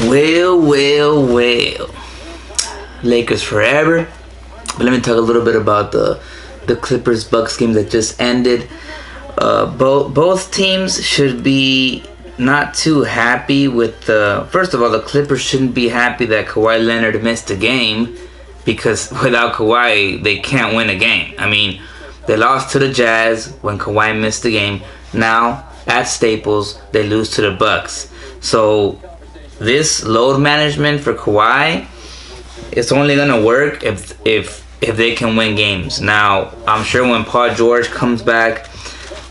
Well. Lakers forever. But let me talk a little bit about the Clippers Bucks game that just ended. Both teams should be not too happy with the. First of all, the Clippers shouldn't be happy that Kawhi Leonard missed a game, because without Kawhi they can't win a game. I mean, they lost to the Jazz when Kawhi missed the game. Now at Staples they lose to the Bucks. So this load management for Kawhi, it's only gonna work if they can win games. Now I'm sure when Paul George comes back,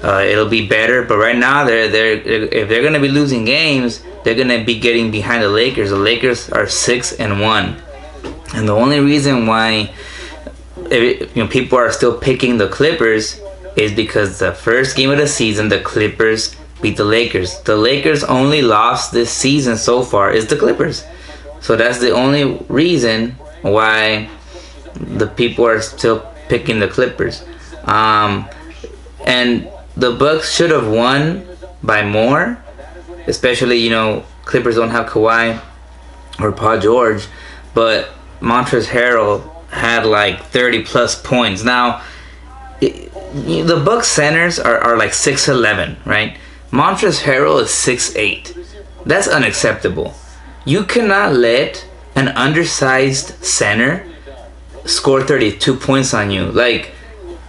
it'll be better. But right now, if they're gonna be losing games, they're gonna be getting behind the Lakers. The Lakers are 6-1, and the only reason why people are still picking the Clippers is because the first game of the season, the Clippers beat the Lakers. The Lakers' only loss this season so far is the Clippers. So that's the only reason why the people are still picking the Clippers. And the Bucks should have won by more, especially, Clippers don't have Kawhi or Paul George, but Montrezl Harrell had like 30 plus points. Now, the Bucks centers are like 6'11", right? Montrezl Harrell is 6'8". That's unacceptable. You cannot let an undersized center score 32 points on you.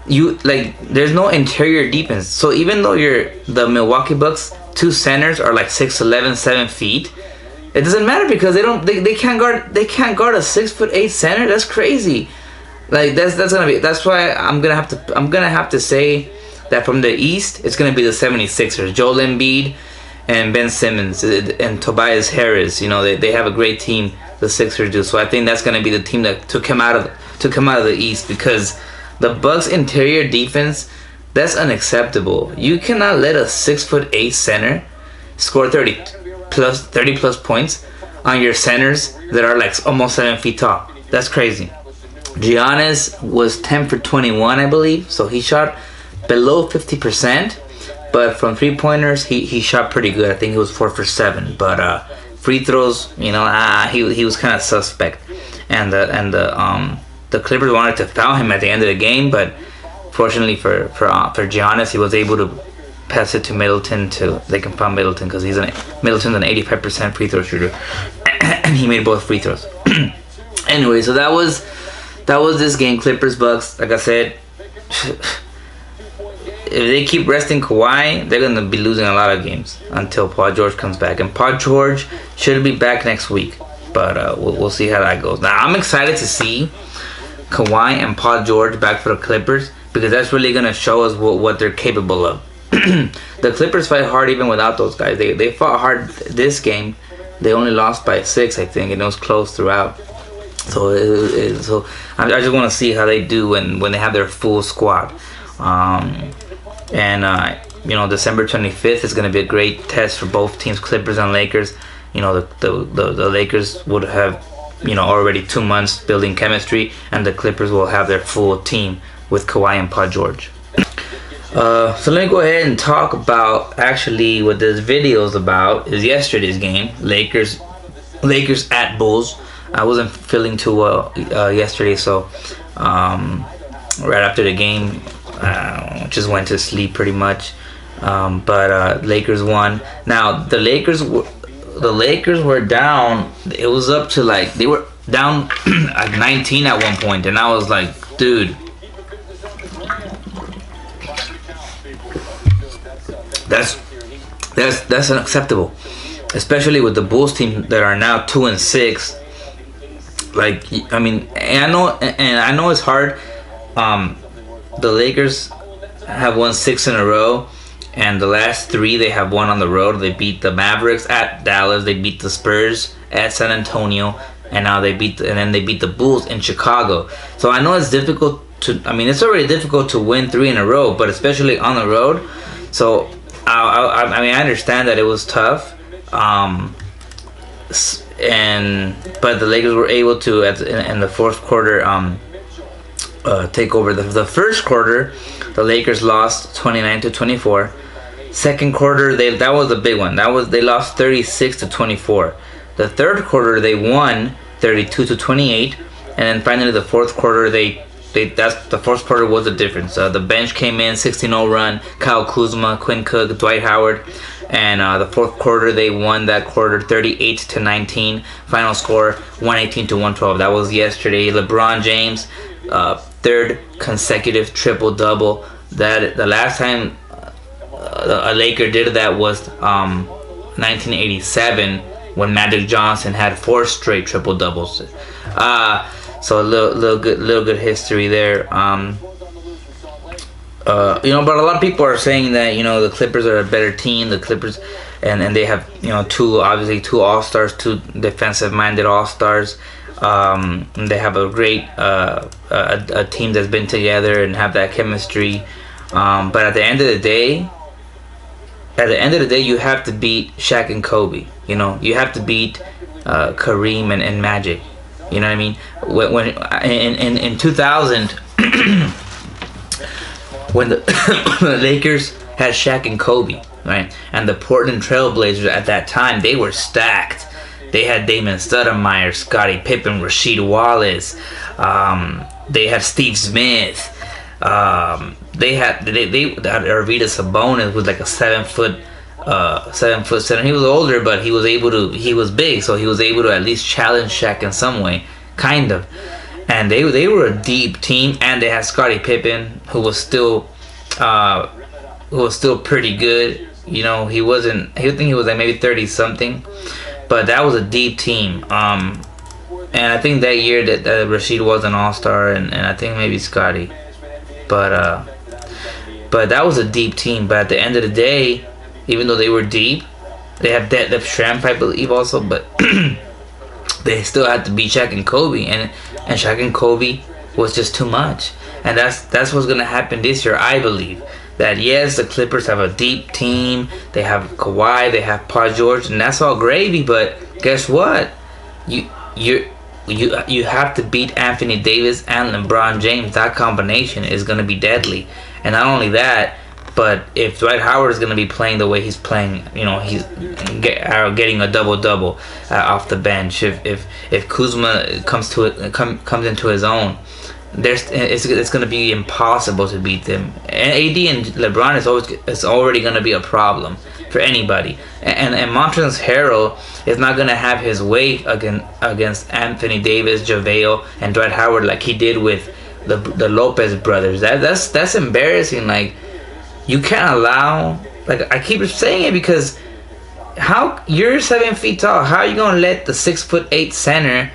There's no interior defense. So even though the Milwaukee Bucks, two centers are like 6'11", 7 feet, it doesn't matter because they can't guard a 6'8" center. That's crazy. That's why I'm gonna have to say that from the East it's gonna be the 76ers. Joel Embiid and Ben Simmons and Tobias Harris. They have a great team, the Sixers do. So I think that's gonna be the team that took him out of the East, because the Bucks' interior defense, that's unacceptable. You cannot let a 6'8" center score 30 plus points on your centers that are like almost 7 feet tall. That's crazy. Giannis was 10 for 21, I believe, so he shot below 50%. But from 3-pointers, he shot pretty good. I think he was 4 for 7. But free throws, he was kind of suspect. And the Clippers wanted to foul him at the end of the game, but fortunately for Giannis, he was able to pass it to Middleton they can foul Middleton, because Middleton's an 85% free throw shooter, and he made both free throws. Anyway, so that was this game, Clippers Bucks. Like I said, if they keep resting Kawhi, they're gonna be losing a lot of games until Paul George comes back, and Paul George should be back next week. But we'll see how that goes. Now I'm excited to see Kawhi and Paul George back for the Clippers, because that's really gonna show us what they're capable of. The Clippers fight hard even without those guys. They fought hard this game. They only lost by 6, I think, and it was close throughout. So I just want to see how they do when they have their full squad. December 25th is going to be a great test for both teams, Clippers and Lakers. The Lakers would have already 2 months building chemistry, and the Clippers will have their full team with Kawhi and Paul George. So let me go ahead and talk about actually what this video is about. Is yesterday's game, Lakers at Bulls. I wasn't feeling too well yesterday, so right after the game, just went to sleep pretty much. But Lakers won. Now the Lakers were down. It was up to they were down at 19 at one point, and I was like, dude, that's unacceptable, especially with the Bulls team that are now 2-6. I know it's hard. The Lakers have won 6 in a row, and the last 3 they have won on the road. They beat the Mavericks at Dallas, they beat the Spurs at San Antonio, and now they beat the Bulls in Chicago. So I know it's difficult it's already difficult to win 3 in a row, but especially on the road. So I understand that it was tough. But the Lakers were able to in the fourth quarter take over. The first quarter, the Lakers lost 29-24. Second quarter, that was a big one. They lost 36-24. The third quarter they won 32-28, and then finally the fourth quarter that's the fourth quarter was the difference. The bench came in 16-0 run. Kyle Kuzma, Quinn Cook, Dwight Howard, and the fourth quarter they won that quarter 38-19. Final score 118-112. That was yesterday. LeBron James, third consecutive triple double. That the last time a Laker did that was 1987 when Magic Johnson had 4 straight triple doubles. So a little good history there. But a lot of people are saying that the Clippers are a better team. The Clippers, and they have two All-Stars, 2 defensive-minded All-Stars. They have a great a team that's been together and have that chemistry. But at the end of the day, you have to beat Shaq and Kobe. You have to beat Kareem and Magic. You know what I mean? When in 2000, when the Lakers had Shaq and Kobe, right, and the Portland Trailblazers at that time, they were stacked. They had Damon Stoudemire, Scottie Pippen, Rasheed Wallace. They had Steve Smith. They had Arvydas Sabonis was like a 7 foot center. He was older, but he was big, so he was able to at least challenge Shaq in some way, kind of. And they were a deep team, and they had Scottie Pippen, who was still pretty good. He wasn't. I think he was like maybe 30 something, but that was a deep team. And I think that year that Rasheed was an All-Star, and I think maybe Scottie, but that was a deep team. But at the end of the day, even though they were deep, they had Detlef Schrempf, I believe, also, but they still had to beat Shaq and Kobe, and Shaq and Kobe was just too much. And that's what's gonna happen this year, I believe. That yes, the Clippers have a deep team. They have Kawhi, they have Paul George, and that's all gravy. But guess what? You have to beat Anthony Davis and LeBron James. That combination is gonna be deadly. And not only that, but if Dwight Howard is going to be playing the way he's playing, he's getting a double-double off the bench. If Kuzma comes into his own, it's going to be impossible to beat them. And AD and LeBron is already going to be a problem for anybody. And Montrezl Harrell is not going to have his way against Anthony Davis, JaVale, and Dwight Howard like he did with the Lopez brothers. That's embarrassing. Like, you can't allow, like, I keep saying it because how you're 7 feet tall, how are you gonna let the 6'8" center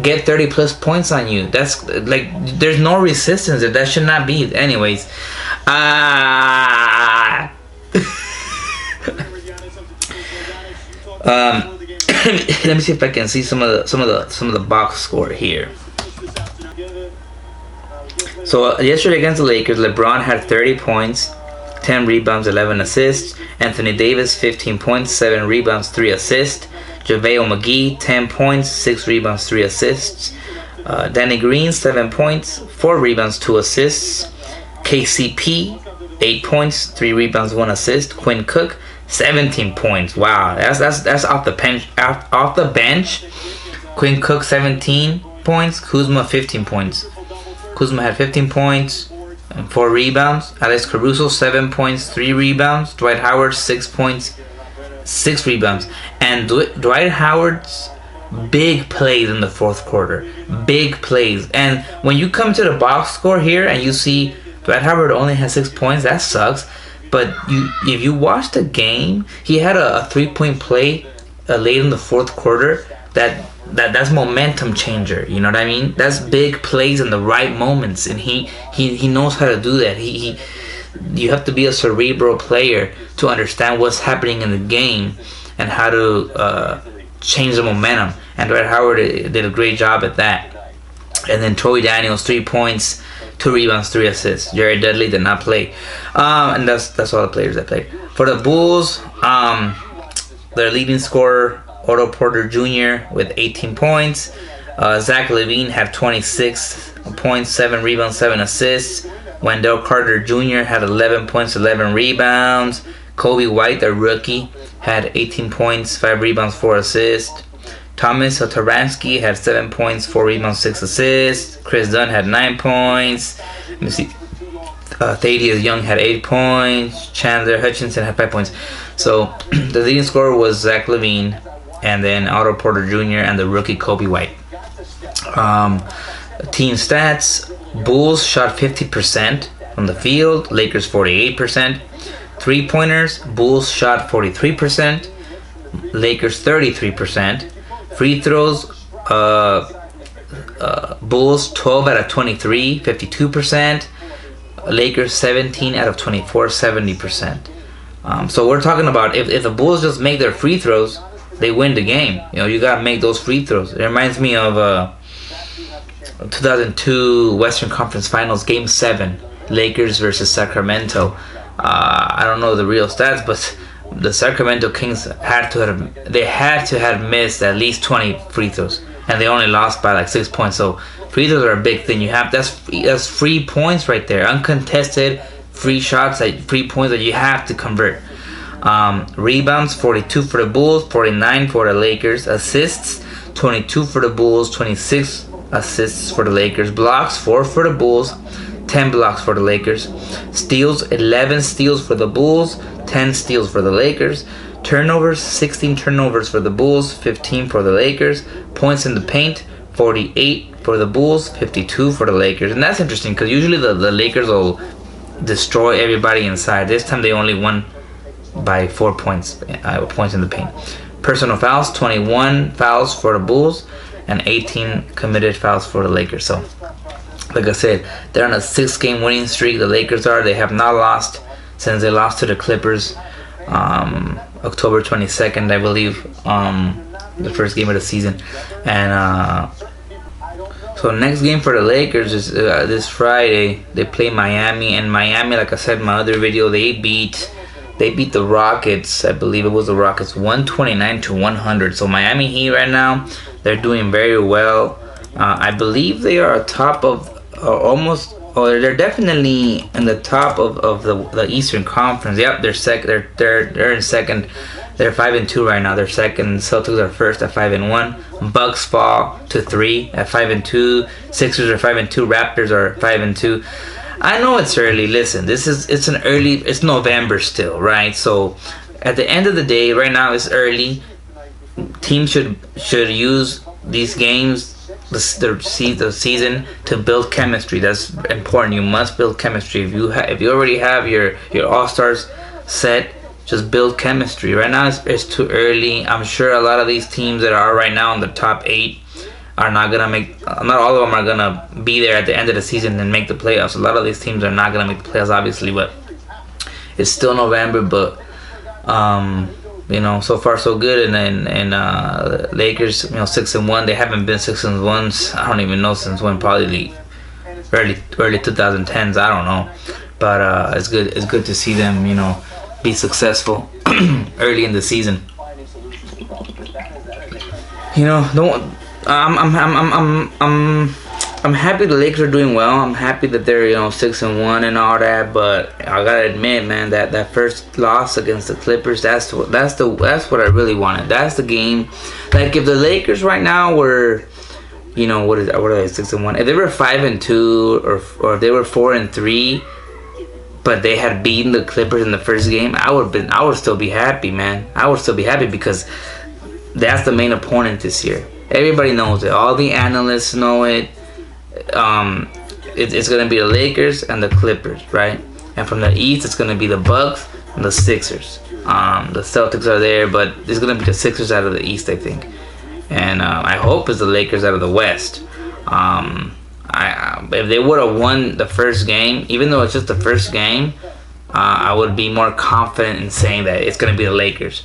get 30 plus points on you? That's like, there's no resistance there. That should not be. Anyways, let me see if I can see some of the box score here. So yesterday against the Lakers, LeBron had 30 points, 10 rebounds, 11 assists. Anthony Davis, 15 points, 7 rebounds, 3 assists. JaVale McGee, 10 points, 6 rebounds, 3 assists. Danny Green, 7 points, 4 rebounds, 2 assists. KCP, 8 points, 3 rebounds, 1 assist. Quinn Cook, 17 points. Wow, that's off the bench. Off the bench, Quinn Cook 17 points. Kuzma 15 points. Kuzma had 15 points and 4 rebounds. Alex Caruso 7 points, 3 rebounds. Dwight Howard 6 points, 6 rebounds. And Dwight Howard's big plays in the fourth quarter. Big plays. And when you come to the box score here and you see Dwight Howard only has 6 points, that sucks. But if you watch the game, he had a 3-point play late in the fourth quarter that's momentum changer. You know what I mean? That's big plays in the right moments, and he knows how to do that. You have to be a cerebral player to understand what's happening in the game and how to change the momentum. And Dwight Howard did a great job at that. And then Troy Daniels 3 points, 2 rebounds, 3 assists. Jared Dudley did not play, and that's all the players that played for the Bulls. Their leading scorer, Otto Porter Jr. with 18 points. Zach LaVine had 26 points, 7 rebounds, 7 assists. Wendell Carter Jr. had 11 points, 11 rebounds. Kobe White, a rookie, had 18 points, 5 rebounds, 4 assists. Thomas Satoransky had 7 points, 4 rebounds, 6 assists. Chris Dunn had 9 points. Let me see. Thaddeus Young had 8 points. Chandler Hutchinson had 5 points. So the leading scorer was Zach LaVine, and then Otto Porter Jr. and the rookie Kobe White. Team stats: Bulls shot 50% from the field. Lakers 48%. 3-pointers: Bulls shot 43%. Lakers 33%. Free throws: Bulls 12 out of 23, 52%. Lakers 17 out of 24, 70%. So we're talking about if the Bulls just make their free throws, they win the game. You know, you gotta make those free throws. It reminds me of 2002 Western Conference Finals Game 7, Lakers versus Sacramento. I don't know the real stats, but the Sacramento Kings had to have missed at least 20 free throws, and they only lost by like 6 points. So free throws are a big thing. That's free points right there, uncontested free shots, free points that you have to convert. Rebounds: 42 for the Bulls, 49 for the Lakers. Assists: 22 for the Bulls, 26 assists for the Lakers. Blocks: 4 for the Bulls, 10 blocks for the Lakers. Steals: 11 steals for the Bulls, 10 steals for the Lakers. Turnovers: 16 turnovers for the Bulls, 15 for the Lakers. Points in the paint: 48 for the Bulls, 52 for the Lakers. And that's interesting because usually the Lakers will destroy everybody inside. This time they only won by 4 points, points in the paint. Personal fouls: 21 fouls for the Bulls and 18 committed fouls for the Lakers. So, like I said, they're on a 6-game winning streak. The Lakers are. They have not lost since they lost to the Clippers October 22nd, I believe, the first game of the season. And so next game for the Lakers is this Friday. They play Miami, and Miami, like I said in my other video, they beat the Rockets. I believe it was the Rockets 129-100. So Miami Heat right now, they're doing very well. I believe they are top of they're definitely in the top of the Eastern Conference. Yep, they're second. They're in second. They're 5-2 right now. They're second. Celtics are first at 5-1. Bucks fall to 3 at 5-2. Sixers are 5-2. Raptors are 5-2. I know it's early. Listen, it's November still, right? So at the end of the day, right now it's early. Teams should use these games, the season, to build chemistry. That's important. You must build chemistry. If you already have your all-stars set, just build chemistry. Right now it's too early. I'm sure a lot of these teams that are right now in the top 8 are not gonna make. Not all of them are gonna be there at the end of the season and make the playoffs. A lot of these teams are not gonna make the playoffs, obviously, but it's still November. But so far so good. And then Lakers, 6-1. They haven't been 6-1. I don't even know since when. Probably early 2010s. I don't know. But it's good. It's good to see them, be successful early in the season. I'm happy the Lakers are doing well. I'm happy that they're 6-1 and all that. But I gotta admit, man, that first loss against the Clippers, that's what I really wanted. That's the game. Like if the Lakers right now were, what are they, 6-1? If they were 5-2 or if they were 4-3, but they had beaten the Clippers in the first game, I would still be happy, man. I would still be happy because that's the main opponent this year. Everybody knows it. All the analysts know it. It's gonna be the Lakers and the Clippers, right? And from the East, it's gonna be the Bucks and the Sixers. The Celtics are there, but it's gonna be the Sixers out of the East, I think. And I hope it's the Lakers out of the West. If they would have won the first game, even though it's just the first game, I would be more confident in saying that it's gonna be the Lakers.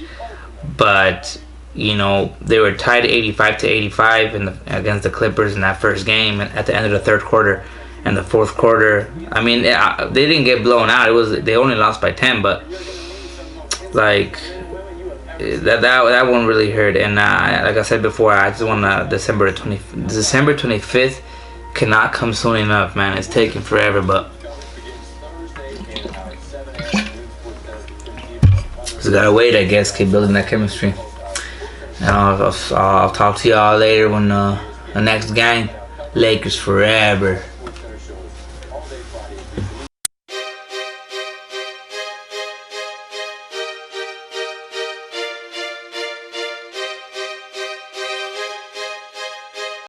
But they were tied 85-85 against the Clippers in that first game at the end of the third quarter. And the fourth quarter, I mean, they didn't get blown out. They only lost by 10, but like that one really hurt. And like I said before, I just want December 25th cannot come soon enough, man. It's taking forever, but it's Just gotta wait, I guess. Keep building that chemistry. And I'll talk to y'all later when the next game, Lakers forever.